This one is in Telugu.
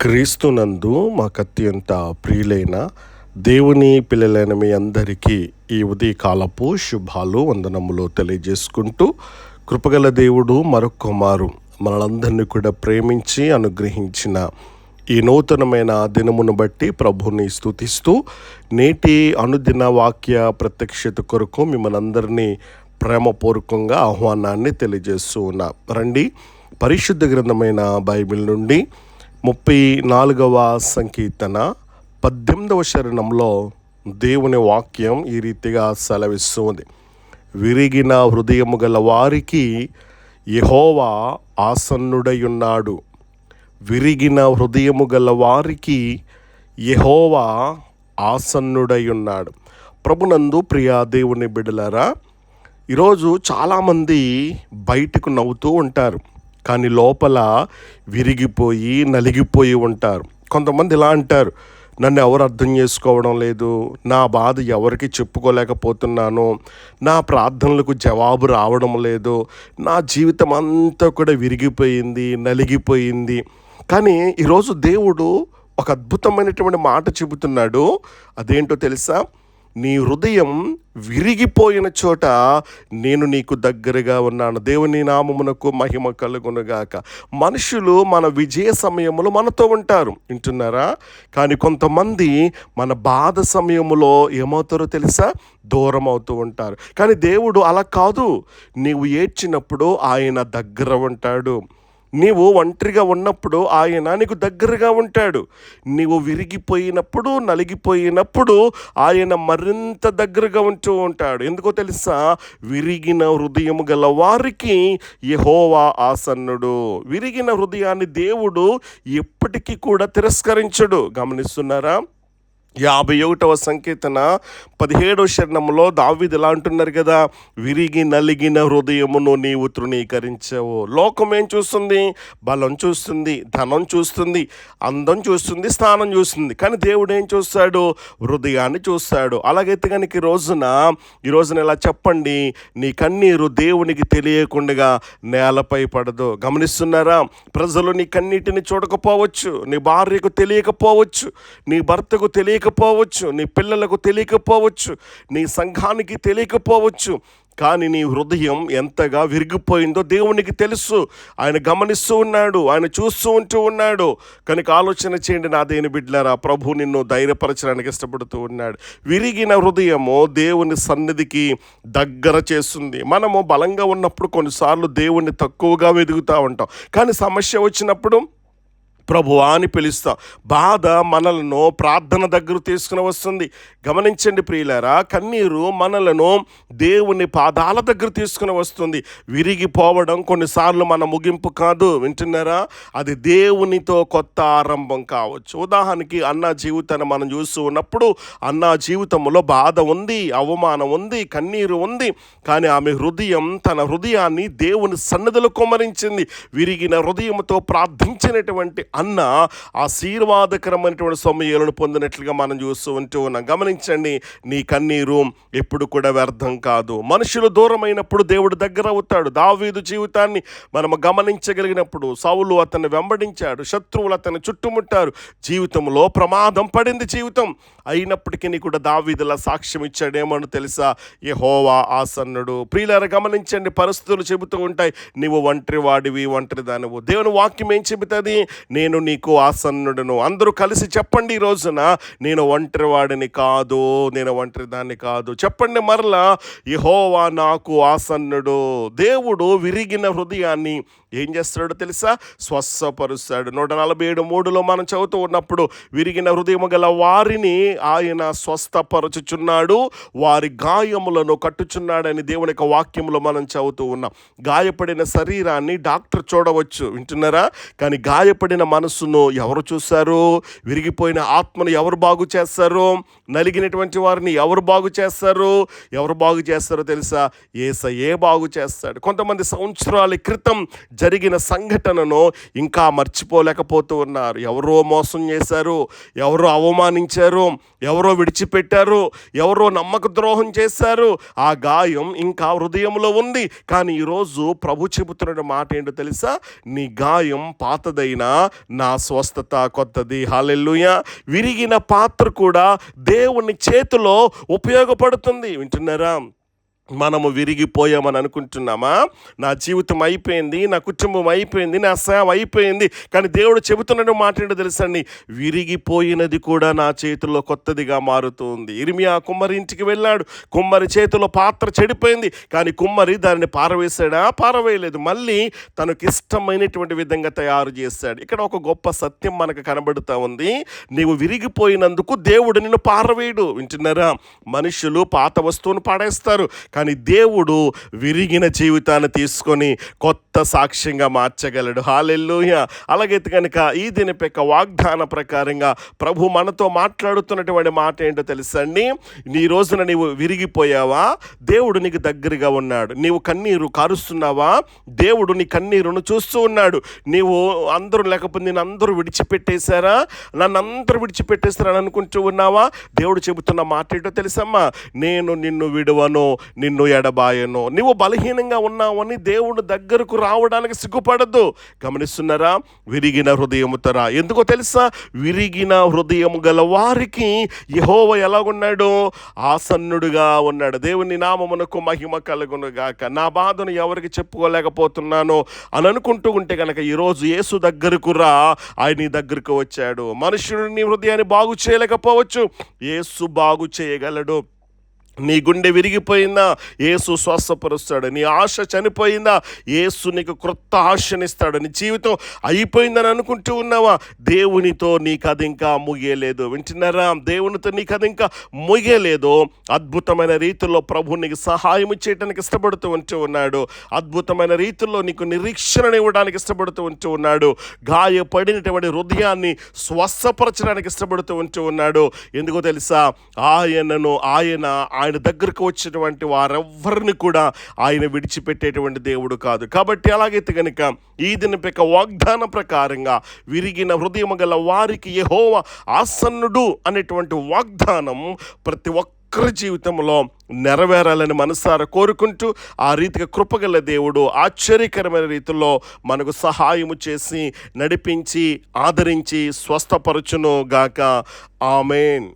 క్రీస్తునందు మాకత్యంత ప్రియులైన దేవుని పిల్లలైన మీ అందరికీ ఈ ఉదయకాలపు శుభాలు వందనములు తెలియజేసుకుంటూ, కృపగల దేవుడు మరొక మారు మనలందరినీ కూడా ప్రేమించి అనుగ్రహించిన ఈ నూతనమైన దినమును బట్టి ప్రభుని స్తుతిస్తూ, నేటి అనుదిన వాక్య ప్రత్యక్షత కొరకు మిమ్మల్ని అందరినీ ప్రేమపూర్వకంగా ఆహ్వానాన్ని తెలియజేస్తూ ఉన్నా. రండి, పరిశుద్ధ గ్రంథమైన బైబిల్ నుండి 34వ సంకీర్తన 18వ చరణంలో దేవుని వాక్యం ఈ రీతిగా సెలవిస్తుంది. విరిగిన హృదయము గల వారికి యెహోవా ఆసన్నుడై ఉన్నాడు. విరిగిన హృదయము గల వారికి యెహోవా ఆసన్నుడై ఉన్నాడు. ప్రభునందు ప్రియా దేవుని బిడ్డలారా, ఈరోజు చాలామంది బయటకు నవ్వుతూ ఉంటారు, కానీ లోపల విరిగిపోయి నలిగిపోయి ఉంటారు. కొంతమంది ఇలా అంటారు, నన్ను ఎవరు అర్థం చేసుకోవడం లేదు, నా బాధ ఎవరికి చెప్పుకోలేకపోతున్నాను, నా ప్రార్థనలకు జవాబు రావడం లేదు, నా జీవితం అంతా కూడా విరిగిపోయింది, నలిగిపోయింది. కానీ ఈరోజు దేవుడు ఒక అద్భుతమైనటువంటి మాట చెబుతున్నాడు. అదేంటో తెలుసా? నీ హృదయం విరిగిపోయిన చోట నేను నీకు దగ్గరగా ఉన్నాను. దేవుని నామమునకు మహిమ కలుగునుగాక. మనుషులు మన విజయ సమయంలో మనతో ఉంటారు, వింటున్నారా? కానీ కొంతమంది మన బాధ సమయంలో ఏమవుతారో తెలుసా? దూరం అవుతూ ఉంటారు. కానీ దేవుడు అలా కాదు. నీవు ఏడ్చినప్పుడు ఆయన దగ్గర ఉంటాడు. నీవు ఒంటరిగా ఉన్నప్పుడు ఆయన నీకు దగ్గరగా ఉంటాడు. నీవు విరిగిపోయినప్పుడు, నలిగిపోయినప్పుడు ఆయన మరింత దగ్గరగా ఉంటూ ఉంటాడు. ఎందుకో తెలుసా? విరిగిన హృదయము గల వారికి యెహోవా ఆసన్నుడు. విరిగిన హృదయాన్ని దేవుడు ఎప్పటికీ కూడా తిరస్కరించడు. గమనిస్తున్నారా? 51వ సంకీర్తన 17వ చరణంలో దావీదు ఇలా అంటున్నారు కదా, విరిగి నలిగిన హృదయమును నీవు తృణీకరించావు. లోకం ఏం చూస్తుంది? బలం చూస్తుంది, ధనం చూస్తుంది, అందం చూస్తుంది, స్థానం చూస్తుంది. కానీ దేవుడు ఏం చూస్తాడు? హృదయాన్ని చూస్తాడు. అలాగైతే కనుక ఈ రోజున ఇలా చెప్పండి, నీ కన్నీరు దేవునికి తెలియకుండా నేలపై పడదు. గమనిస్తున్నారా? ప్రజలు నీ కన్నీటిని చూడకపోవచ్చు, నీ భార్యకు తెలియకపోవచ్చు, నీ భర్తకు తెలియకపోవచ్చు, నీ పిల్లలకు తెలియకపోవచ్చు, నీ సంఘానికి తెలియకపోవచ్చు. కానీ నీ హృదయం ఎంతగా విరిగిపోయిందో దేవునికి తెలుసు. ఆయన గమనిస్తూ ఉన్నాడు, ఆయన చూస్తూ ఉన్నాడు. కనుక ఆలోచన చేయండి నా దేని బిడ్డలారా, ప్రభు నిన్ను ధైర్యపరచడానికి ఇష్టపడుతూ ఉన్నాడు. విరిగిన హృదయము దేవుని సన్నిధికి దగ్గర చేస్తుంది. మనము బలంగా ఉన్నప్పుడు కొన్నిసార్లు దేవుణ్ణి తక్కువగా వెతుకుతూ ఉంటాం, కానీ సమస్య వచ్చినప్పుడు ప్రభువా అని పిలుస్తాం. బాధ మనలను ప్రార్థన దగ్గర తీసుకుని వస్తుంది. గమనించండి ప్రియులారా, కన్నీరు మనలను దేవుని పాదాల దగ్గర తీసుకుని వస్తుంది. విరిగిపోవడం కొన్నిసార్లు మన ముగింపు కాదు, వింటున్నారా? అది దేవునితో కొత్త ఆరంభం కావచ్చు. ఉదాహరణకి అన్న జీవితాన్ని మనం చూస్తూ ఉన్నప్పుడు, అన్న జీవితంలో బాధ ఉంది, అవమానం ఉంది, కన్నీరు ఉంది. కానీ ఆమె తన హృదయాన్ని దేవుని సన్నిధిలో కుమ్మరించింది. విరిగిన హృదయంతో ప్రార్థించినటువంటి అన్న ఆశీర్వాదకరమైనటువంటి సమయాలను పొందినట్లుగా మనం చూస్తూ ఉన్నాం. గమనించండి, నీ కన్నీరు ఎప్పుడు కూడా వ్యర్థం కాదు. మనుషులు దూరమైనప్పుడు దేవుడు దగ్గర అవుతాడు. దావీదు జీవితాన్ని మనం గమనించగలిగినప్పుడు, సౌలు అతన్ని వెంబడించాడు, శత్రువులు అతన్ని చుట్టుముట్టారు, జీవితంలో ప్రమాదం పడింది జీవితం. అయినప్పటికీ కూడా దావీదులా సాక్ష్యం ఇచ్చాడేమో తెలుసా? యెహోవా ఆసన్నుడు. ప్రియులారా, గమనించండి, పరిస్థితులు చెబుతూ ఉంటాయి, నీవు ఒంటరి వాడివి, ఒంటరి దానివు. దేవుని వాక్యం ఏం చెబుతుంది? నేను నీకు ఆసన్నుడను. అందరూ కలిసి చెప్పండి ఈ రోజున, నేను ఒంటరి వాడిని కాదు, నేను ఒంటరి దాన్ని కాదు. చెప్పండి మరలా, యెహోవా నాకు ఆసన్నుడు. దేవుడు విరిగిన హృదయాన్ని ఏం చేస్తాడో తెలుసా? స్వస్థపరుస్తాడు. 147:3 మనం చదువుతూ ఉన్నప్పుడు, విరిగిన హృదయము గల వారిని ఆయన స్వస్థపరచుచున్నాడు, వారి గాయములను కట్టుచున్నాడని దేవుని యొక్క వాక్యంలో మనం చదువుతూ ఉన్నాం. గాయపడిన శరీరాన్ని డాక్టర్ చూడవచ్చు, వింటున్నారా? కానీ గాయపడిన మనసును ఎవరు చూస్తారు? విరిగిపోయిన ఆత్మను ఎవరు బాగు చేస్తారు? నలిగినటువంటి వారిని ఎవరు బాగు చేస్తారు? ఎవరు బాగు చేస్తారో తెలుసా? యేసయ్యే బాగు చేస్తాడు. కొంతమంది సంవత్సరాల క్రితం జరిగిన సంఘటనను ఇంకా మర్చిపోలేకపోతూ ఉన్నారు. ఎవరో మోసం చేశారు, ఎవరో అవమానించారు, ఎవరో విడిచిపెట్టారు, ఎవరో నమ్మక ద్రోహం చేశారు. ఆ గాయం ఇంకా హృదయంలో ఉంది. కానీ ఈరోజు ప్రభు చెబుతున్న మాట ఏంటో తెలుసా? నీ గాయం పాతదైనా నా స్వస్థత కొత్తది. హల్లెలూయా. విరిగిన పాత్ర కూడా దేవుని చేతిలో ఉపయోగపడుతుంది. వింటున్నారా? మనము విరిగిపోయామని అనుకుంటున్నామా? నా జీవితం అయిపోయింది, నా కుటుంబం అయిపోయింది, నా సేవ అయిపోయింది. కానీ దేవుడు చెబుతున్న మాట ఏంటో తెలుసండి, విరిగిపోయినది కూడా నా చేతుల్లో కొత్తదిగా మారుతుంది. ఇర్మియా కుమ్మరి ఇంటికి వెళ్ళాడు. కుమ్మరి చేతిలో పాత్ర చెడిపోయింది, కానీ కుమ్మరి దానిని పారవేశాడా? పారవేయలేదు. మళ్ళీ తనకి ఇష్టమైనటువంటి విధంగా తయారు చేశాడు. ఇక్కడ ఒక గొప్ప సత్యం మనకు కనబడుతూ ఉంది. నీవు విరిగిపోయినందుకు దేవుడు నిన్ను పారవేయడు. వింటున్నారా? మనుషులు పాత వస్తువును పాడేస్తారు, కానీ దేవుడు విరిగిన జీవితాన్ని తీసుకొని కొత్త సాక్ష్యంగా మార్చగలడు. హల్లెలూయా. అలాగైతే కనుక ఈ దినపెక్క వాగ్దాన ప్రకారంగా ప్రభు మనతో మాట్లాడుతున్నటువంటి మాట ఏంటో తెలుసండి. ఈ రోజున నీవు విరిగిపోయావా? దేవుడు నీకు దగ్గరగా ఉన్నాడు. నీవు కన్నీరు కారుస్తున్నావా? దేవుడు నీ కన్నీరును చూస్తూ ఉన్నాడు. నీవు అందరూ లేకపోతే నేను అందరూ విడిచిపెట్టేశారా, నన్ను అందరూ విడిచిపెట్టేస్తారని అనుకుంటూ ఉన్నావా? దేవుడు చెబుతున్న మాట ఏంటో తెలుసమ్మా, నేను నిన్ను విడువను, నిన్ను ఎడబాయను. నువ్వు బలహీనంగా ఉన్నావని దేవుడు దగ్గరకు రావడానికి సిగ్గుపడద్దు. గమనిస్తున్నారా? విరిగిన హృదయముతరా. ఎందుకో తెలుసా? విరిగిన హృదయము గల వారికి యెహోవా ఎలాగున్నాడు? ఆసన్నుడుగా ఉన్నాడు. దేవుని నామమునకు మహిమ కలుగును గాక. నా బాధను ఎవరికి చెప్పుకోలేకపోతున్నాను అని అనుకుంటూ ఉంటే కనుక ఈరోజు యేసు దగ్గరకు రా. ఆయన నీ దగ్గరకు వచ్చాడు. మనుషుడు నీ హృదయాన్ని బాగు చేయలేకపోవచ్చు, యేసు బాగు చేయగలడు. నీ గుండె విరిగిపోయిందా? యేసు స్వస్థపరుస్తాడు. నీ ఆశ చనిపోయిందా? యేసు నీకు క్రొత్త ఆశనిస్తాడు. నీ జీవితం అయిపోయిందని అనుకుంటూ ఉన్నావా? దేవునితో నీ కథ ఇంకా ముగియలేదు. వింటున్నారా? దేవునితో నీ కథ ఇంకా ముగియలేదు. అద్భుతమైన రీతిలో ప్రభు నీకు సహాయం చేయడానికి ఇష్టపడుతూ ఉంటూ ఉన్నాడు. అద్భుతమైన రీతిలో నీకు నిరీక్షణను ఇవ్వడానికి ఇష్టపడుతూ ఉంటూ ఉన్నాడు. గాయపడినటువంటి హృదయాన్ని స్వస్థపరచడానికి ఇష్టపడుతూ ఉంటూ ఉన్నాడు. ఎందుకో తెలుసా? ఆయన దగ్గరకు వచ్చినటువంటి వారెవ్వరిని కూడా ఆయన విడిచిపెట్టేటువంటి దేవుడు కాదు. కాబట్టి అలాగైతే కనుక ఈ దినపెక్క వాగ్దాన ప్రకారంగా విరిగిన హృదయం గల వారికి యెహోవా ఆసన్నుడు అనేటువంటి వాగ్దానం ప్రతి ఒక్కరి జీవితంలో నెరవేరాలని మనసారా కోరుకుంటూ, ఆ రీతిగా కృపగల దేవుడు ఆశ్చర్యకరమైన రీతిలో మనకు సహాయము చేసి నడిపించి ఆదరించి స్వస్థపరచును గాక. ఆమేన్.